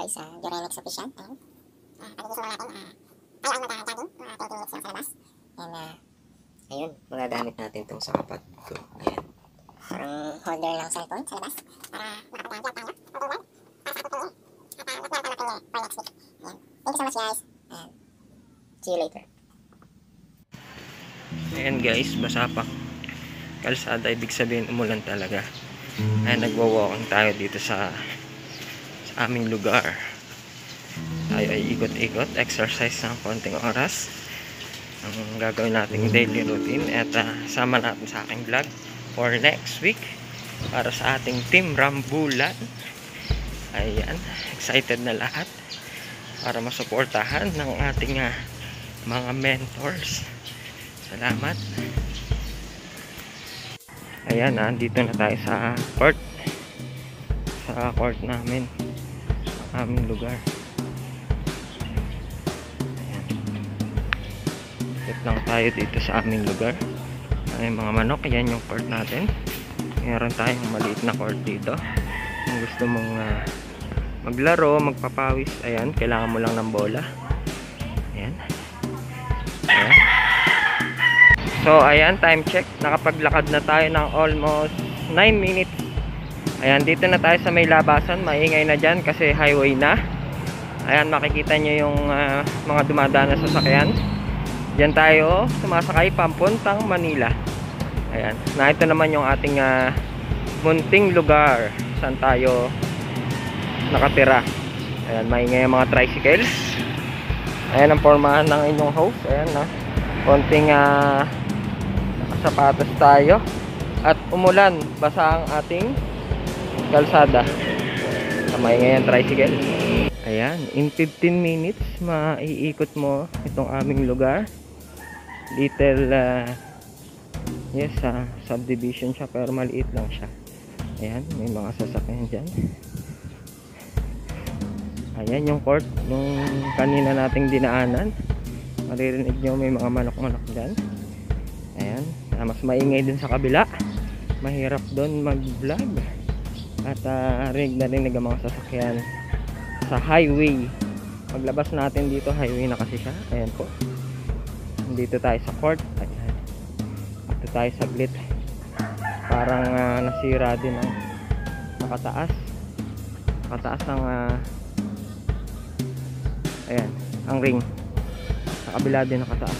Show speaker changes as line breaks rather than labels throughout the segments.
guys, Duremex official. Ayan. Pag-igisan lang natin. Tayo ang mag-jogging. Mga 20 minutes lang sa labas. And ayun, magagamit natin itong sa kapatid ko. Ayan. Parang holder ng cellphone sa labas. Para makapag-vlog tayo. Pag-vlog. Para sa tutuloy. At mag-vlog natin for next week. Ayan. Thank you so much guys. And see you later.
Ayan guys, basa pa kalsada, ibig sabihin umulan talaga. Ayan, nagwa-walking tayo dito sa aming lugar. Tayo ay ikot-ikot, exercise ng konting oras. Ang gagawin nating daily routine at sama natin sa aking vlog for next week para sa ating team Rambulan. Ayan, excited na lahat para masuportahan ng ating mga mentors. Salamat. Ayan, dito na tayo sa court. Sa court namin. Sa aming lugar. Ayan. Ikot lang tayo dito sa aming lugar. Ay, mga manok. Ayan yung court natin. Meron tayong maliit na court dito. Kung gusto mong maglaro, magpapawis. Ayan, kailangan mo lang ng bola. Ayan. Ayan. So ayan, time check. Nakapaglakad na tayo ng almost 9 minutes. Ayan, dito na tayo sa may labasan. Maingay na dyan kasi highway na. Ayan, makikita nyo yung mga dumadaan na sasakyan. Dyan tayo sumasakay papuntang Manila. Ayan, na ito naman yung ating munting lugar saan tayo nakatira. Ayan, maingay yung mga tricycles. Ayan ang pormahan ng inyong host. Ayan na, konting sapatos tayo at umulan, basa ang ating kalsada. Kamay ngayon tricycle. Ayan, in 15 minutes maiikot mo itong aming lugar. Little yes, subdivision siya pero maliit lang siya. Ayan, may mga sasakyan dyan. Ayan yung court nung kanina nating dinaanan. Maririnig nyo may mga manok-manok dyan. Ayan, mas maingay din sa kabila. Mahirap doon mag-vlog. At rinig na rinig ang mga sasakyan sa highway. Paglabas natin dito, highway na kasi siya. Ayan po. Dito tayo sa court. Ayan. Dito tayo saglit. Parang nasira din ang nakataas. Nakataas ang ayan, ang ring. Sa kabila din nakataas.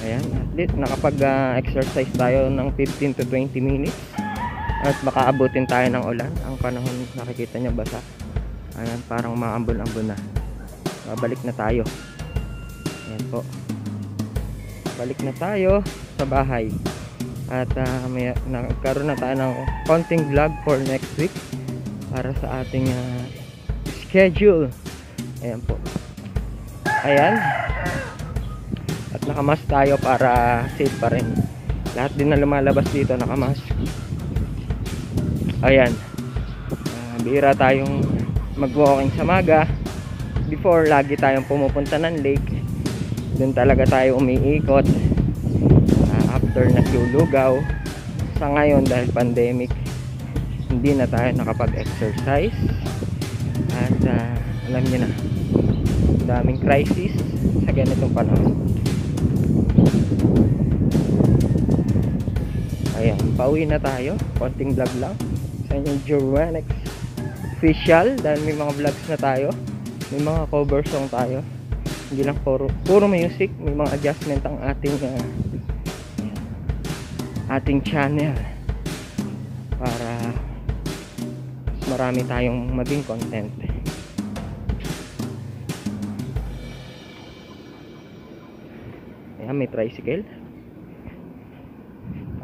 Ayan, at least nakapag-exercise tayo ng 15 to 20 minutes. At baka abutin tayo ng ulan. Ang panahon nakikita nyo basa. Ayan, parang maambon-ambon na. Babalik na tayo. Ayan po. Balik na tayo sa bahay. At may nagkaroon na tayo ng konting vlog for next week para sa ating schedule. Ayan po. Ayan. At nakamask tayo para safe pa rin. Lahat din na lumalabas dito nakamask. Ayan. Bihira tayong mag-walking sa maga. Before, lagi tayong pumupunta ng lake. Doon talaga tayo umiikot. After naglulugaw. Sa ngayon dahil pandemic, hindi na tayo nakapag-exercise. At alam niyo na, daming crisis sa ganitong panahon. Ayan, pauwi na tayo. Konting vlog lang sa inyong Duremex official. Dahil may mga vlogs na tayo. May mga cover song tayo. Hindi lang puro music. May mga adjustment ang ating channel para marami tayong maging content. Ayan, may tricycle.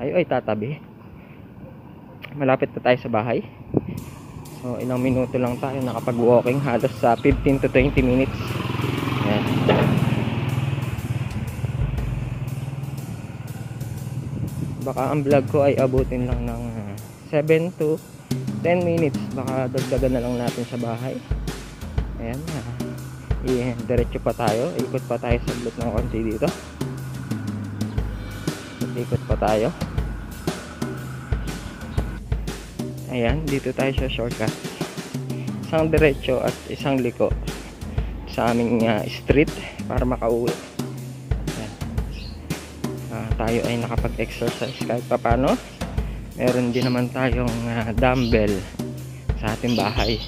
Ay tatabi. Malapit na tayo sa bahay. So ilang minuto lang tayo nakapag-walking, halos sa 15 to 20 minutes. Ayan. Baka ang vlog ko ay abutin lang ng 7 to 10 minutes. Baka dagdagan na lang natin sa bahay. Ayan, diretso pa tayo. Ikot pa tayo sa blot ng konti dito. Ikot pa tayo. Ayan, dito tayo sa shortcut. Isang diretso at isang liko sa aming street para makauwi. Ayan. Tayo ay nakapag-exercise kahit papano. Meron din naman tayong dumbbell sa ating bahay.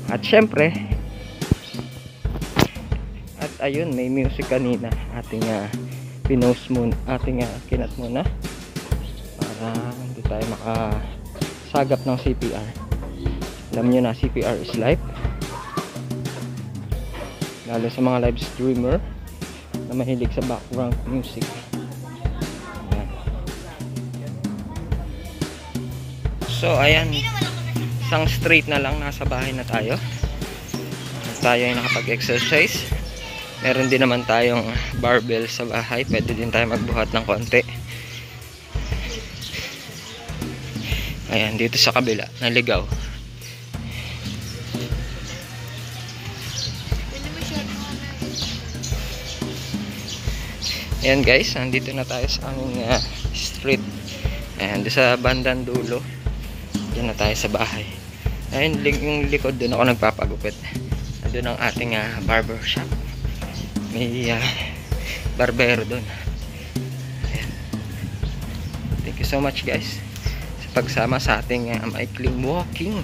At syempre, at ayun, may music kanina. Ating pinost muna, ating kinat muna para hindi tayo makasagap ng CPR. Alam nyo na, CPR is life. Lalo sa mga live streamer na mahilig sa background music. Ayan. So ayan, isang street na lang, nasa bahay na tayo. Tayo ay nakapag-exercise. Meron din naman tayong barbell sa bahay. Pwede din tayo magbuhat ng konti. Ayan, dito sa kabila, naligaw. Ayan guys, nandito na tayo sa aming street. Ayan, doon sa bandang dulo. Diyan na tayo sa bahay. Ayan, yung likod doon ako nagpapagupit. Doon ang ating barber shop. May barbero doon. Ayan. Thank you so much guys sa pagsama sa ating maikling walking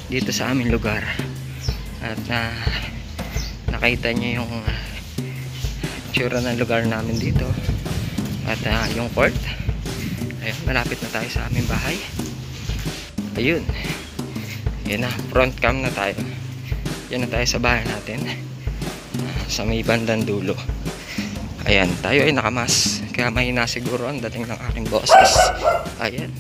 dito sa aming lugar. At nakita nyo yung tsura ng lugar namin dito. At yung court. Ayun, malapit na tayo sa aming bahay. Ayun. Ayun na, front cam na tayo. Yan na tayo sa bahay natin. Sa may bandang dulo. Ayan, tayo ay nakamas. Kaya mahina siguro ang dating ng aking boses. Ayan.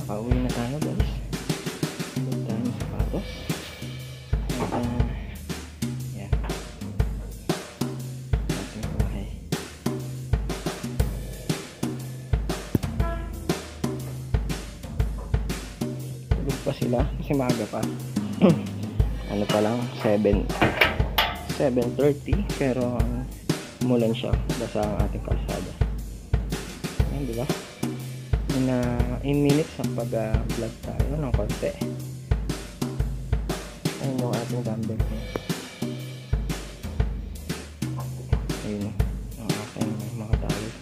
Nakauwi na tayo guys. Huwag tayong sapatos. Ayan. Ating bahay. Tulog pa sila kasi maaga pa. Ano pa lang, 7:30 pero umulan siya. Basa ang ating kalsada. Ayan, diba? In minutes ang pag-vlog tayo ng konti. Ayun yung ating dumbbell. Ayun ang ating mga tawid.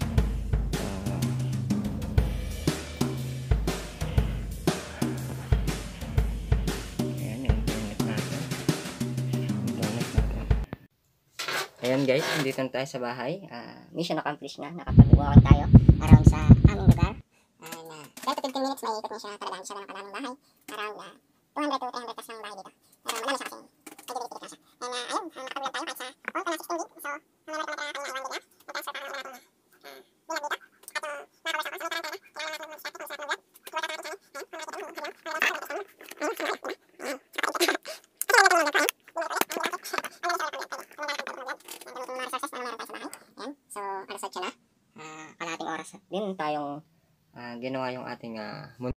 Ayan yung internet natin. Ayan guys, nandito na tayo sa bahay. Mission accomplished na. Nakapag-walk tayo around sa aming lugar. 10 to 15 minutes may ikot na siya para dahil siya lang kadaming bahay. Around 200 to 300 plus ng bahay dito. Pero madami siya kasi nagdidikit ka siya. And ayun, nakapag-vlog tayo kahit sa 4 to 16 weeks. So, naman natin kami around dito. Mag-transfer para naman natin bilang dito. At nakawala sa ako. Sunod tayo na. Kailangan natin mag-start kung sa ating vlog. Kung natin tayo. So, alas 8 na. Kalahating oras din tayong ginawa yung ating